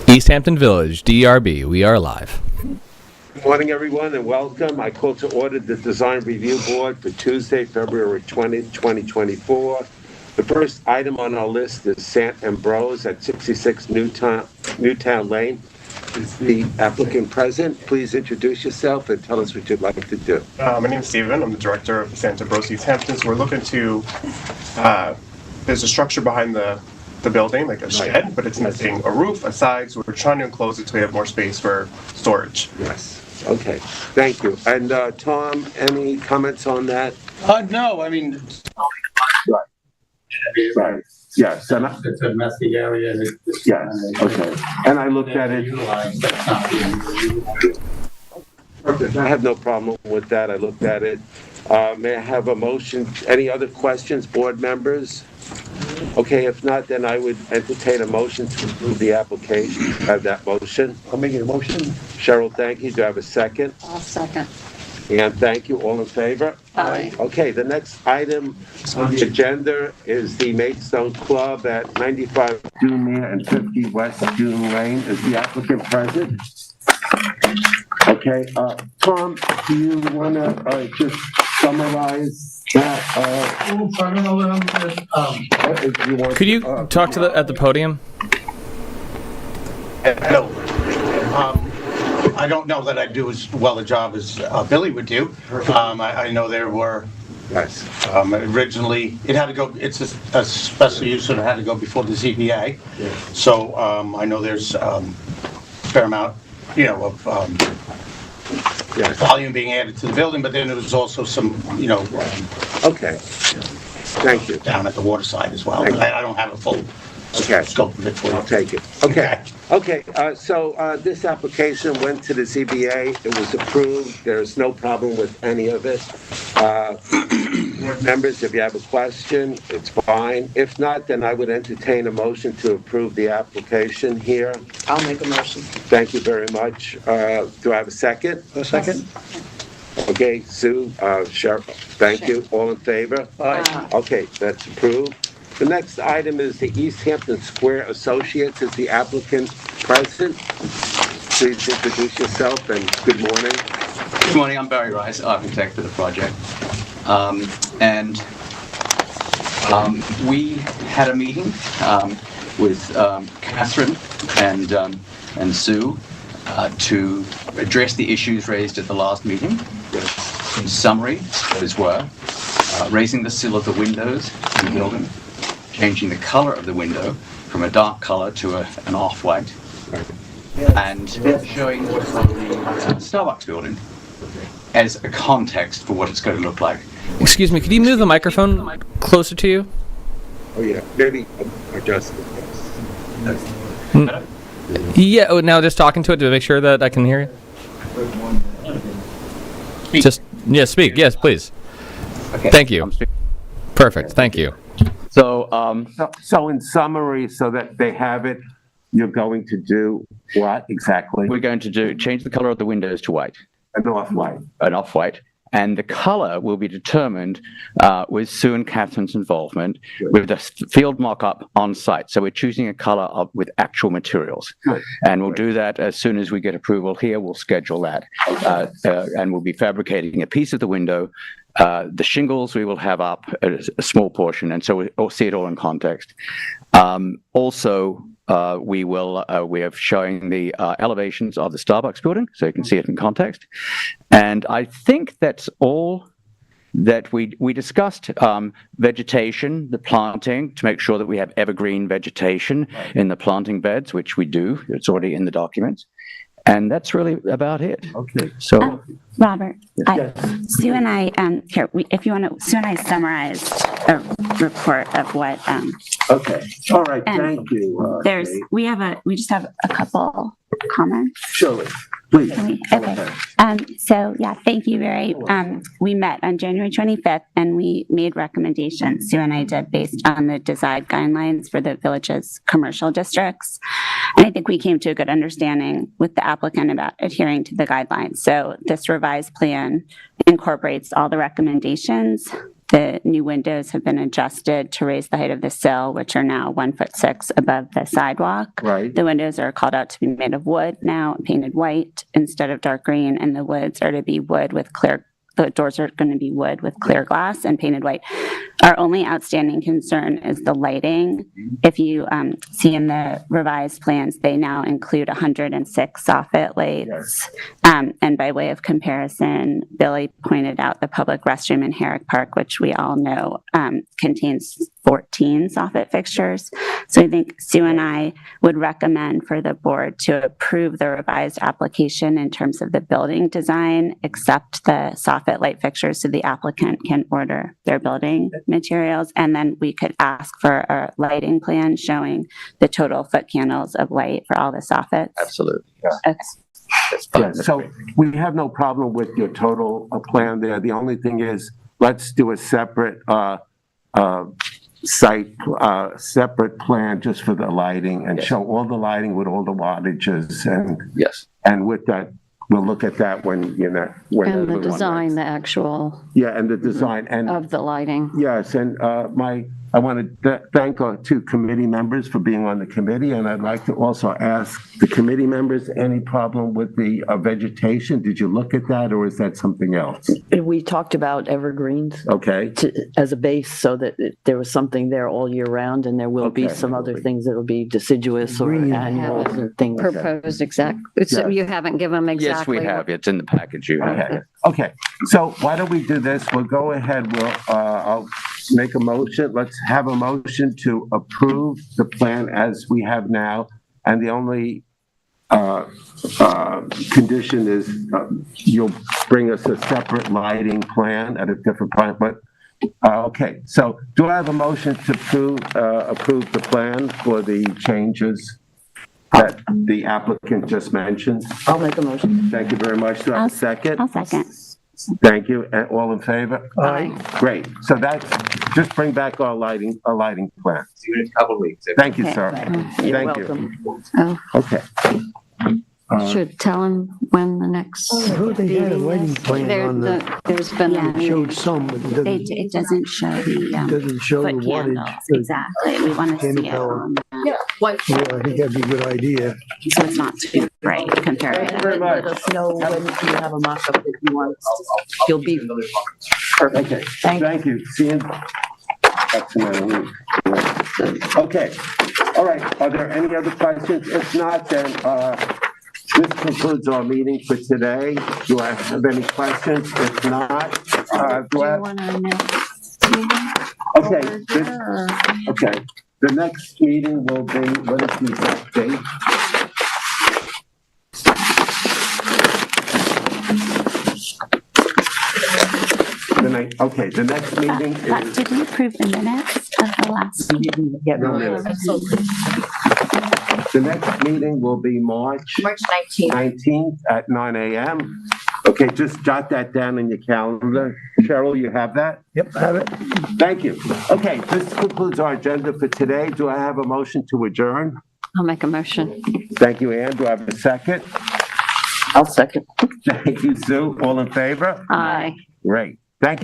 East Hampton Village, DRB, we are live. Good morning, everyone, and welcome. I call to order the Design Review Board for Tuesday, February 20th, 2024. The first item on our list is Sant and Bros at 66 Newtown Lane. Is the applicant present? Please introduce yourself and tell us what you'd like to do. My name is Steven. I'm the director of Sant and Bros East Hampton. So we're looking to, there's a structure behind the building, like a shed, but it's missing a roof, a side, so we're trying to enclose it so we have more space for storage. Yes. Okay. Thank you. And Tom, any comments on that? No, I mean, Right. Yes. And it's a messy area. yes. Okay. And I looked at it. Perfect. I have no problem with that. I looked at it. May I have a motion? Any other questions, board members? Okay, if not, then I would entertain a motion to approve the application. Have that motion. I'll make a motion. Cheryl, thank you. Do I have a second? I'll second. And thank you. All in favor? Aye. Okay, the next item on the agenda is the Maidstone Club at 95 Dunmere and 50 West Dune Lane. Is the applicant present? Okay, Tom, do you want to just summarize that? Could you talk to at the podium? Hello. I don't know that I do as well a job as Billy would do. I know there were Yes. originally, it had to go, it's a special use, and it had to go before the ZBA. So I know there's a fair amount, of volume being added to the building, but then there was also some, Okay. Thank you. down at the water side as well. I don't have a full scope of it for you. I'll take it. Okay. So this application went to the ZBA. It was approved. There's no problem with any of it. Board members, if you have a question, it's fine. If not, then I would entertain a motion to approve the application here. I'll make a motion. Thank you very much. Do I have a second? A second? Okay, Sue, Cheryl, thank you. All in favor? Aye. Okay, that's approved. The next item is the East Hampton Square Associates. Is the applicant present? Please introduce yourself and good morning. Good morning, I'm Barry Rice, architect for the project. We had a meeting with Catherine and Sue to address the issues raised at the last meeting. In summary, those were raising the sill of the windows in the building, changing the color of the window from a dark color to an off-white, and showing what's on the Starbucks building as a context for what it's going to look like. Excuse me, could you move the microphone closer to you? Oh yeah, maybe adjust it. Yes. Yeah, now just talking to it to make sure that I can hear you. Just, speak. Yes, please. Okay. Thank you. Perfect, thank you. So, So in summary, so that they have it, you're going to do what exactly? we're going to change the color of the windows to white, An off-white. an off-white, and the color will be determined with Sue and Catherine's involvement with a field mock-up on site. So we're choosing a color with actual materials. Good. And we'll do that as soon as we get approval here. We'll schedule that. And we'll be fabricating a piece of the window. The shingles we will have up a small portion, and so we'll see it all in context. Also, we are showing the elevations of the Starbucks building, so you can see it in context. And I think that's all that we discussed. Vegetation, the planting, to make sure that we have evergreen vegetation in the planting beds, which we do. It's already in the documents. And that's really about it. Okay. So, Robert, Sue and I, if you want to, Sue and I summarized a report of what, Okay. All right. And Thank you. we just have a couple comments. Surely. Please. Okay. So yeah, thank you, Barry. We met on January 25th and we made recommendations, Sue and I did, based on the design guidelines for the village's commercial districts. And I think we came to a good understanding with the applicant about adhering to the guidelines. So this revised plan incorporates all the recommendations the new windows have been adjusted to raise the height of the sill, which are now 1'6" above the sidewalk. Right. The windows are called out to be made of wood now, painted white instead of dark green, and the woods are to be wood with clear. The doors are going to be wood with clear glass and painted white. Our only outstanding concern is the lighting. If you see in the revised plans, they now include 106 soffit lights. And by way of comparison, Billy pointed out the public restroom in Herrick Park, which we all know contains 14 soffit fixtures. So I think Sue and I would recommend for the board to approve the revised application in terms of the building design, except the soffit light fixtures, so the applicant can order their building materials. And then we could ask for a lighting plan showing the total foot candles of light for all the soffits. Absolutely. Okay. That's fine. Yeah, so we have no problem with your total plan there. The only thing is, let's do a separate separate plan just for the lighting and show all the lighting with all the wattages Yes. and with that, we'll look at that when, you know, when. And the design, the actual Yeah, and the design and. of the lighting. Yes, and I want to thank our two committee members for being on the committee, and I'd like to also ask the committee members, any problem with the vegetation? Did you look at that, or is that something else? We talked about evergreens Okay, as a base so that there was something there all year round, and there will be Okay. some other things that will be deciduous or annuals and things. Proposed exact, Yeah. you haven't given them Yes, exactly. we have. It's in the package you have. okay, okay. So why don't we do this? We'll go ahead, I'll make a motion. Let's have a motion to approve the plan as we have now. And the only condition is you'll bring us a separate lighting plan at a different point, but, okay. So do I have a motion to approve the plan for the changes that the applicant just mentioned? I'll make a motion. Thank you very much. Do I have a second? I'll second. Thank you. And all in favor? Aye. Great. So that's, just bring back our lighting plan. See you in a couple weeks. Thank you, Okay. sir. You're Thank you. welcome. Oh, Okay. should tell them when the next. Who they had a meeting lighting is. plan on There's been Yeah. a meeting. showed some, but it It doesn't show the doesn't show the foot candles. wattage. Exactly. We want to see it Candle power. on, Yeah, I think that'd be a good idea. so it's not too bright compared Thank you to. very much. Let us know when you have a mock-up that you want. You'll be perfect. Okay. Thank you. See you. Okay. All right. Are there any other questions? If not, then this concludes our meeting for today. Do I have any questions? If not, do I have? want to know? Okay. Okay. The next meeting will be, what is the exact date? Okay, the next meeting is. Did we approve the minutes of the last? Yeah, No minutes. The next meeting will be March 19th at 9 a.m. Okay, just jot that down in your calendar. Cheryl, you have that? Yep, I have it. Thank you. Okay, this concludes our agenda for today. Do I have a motion to adjourn? I'll make a motion. Thank you, Ann. Do I have a second? I'll second. Thank you, Sue. All in favor? Aye. Great.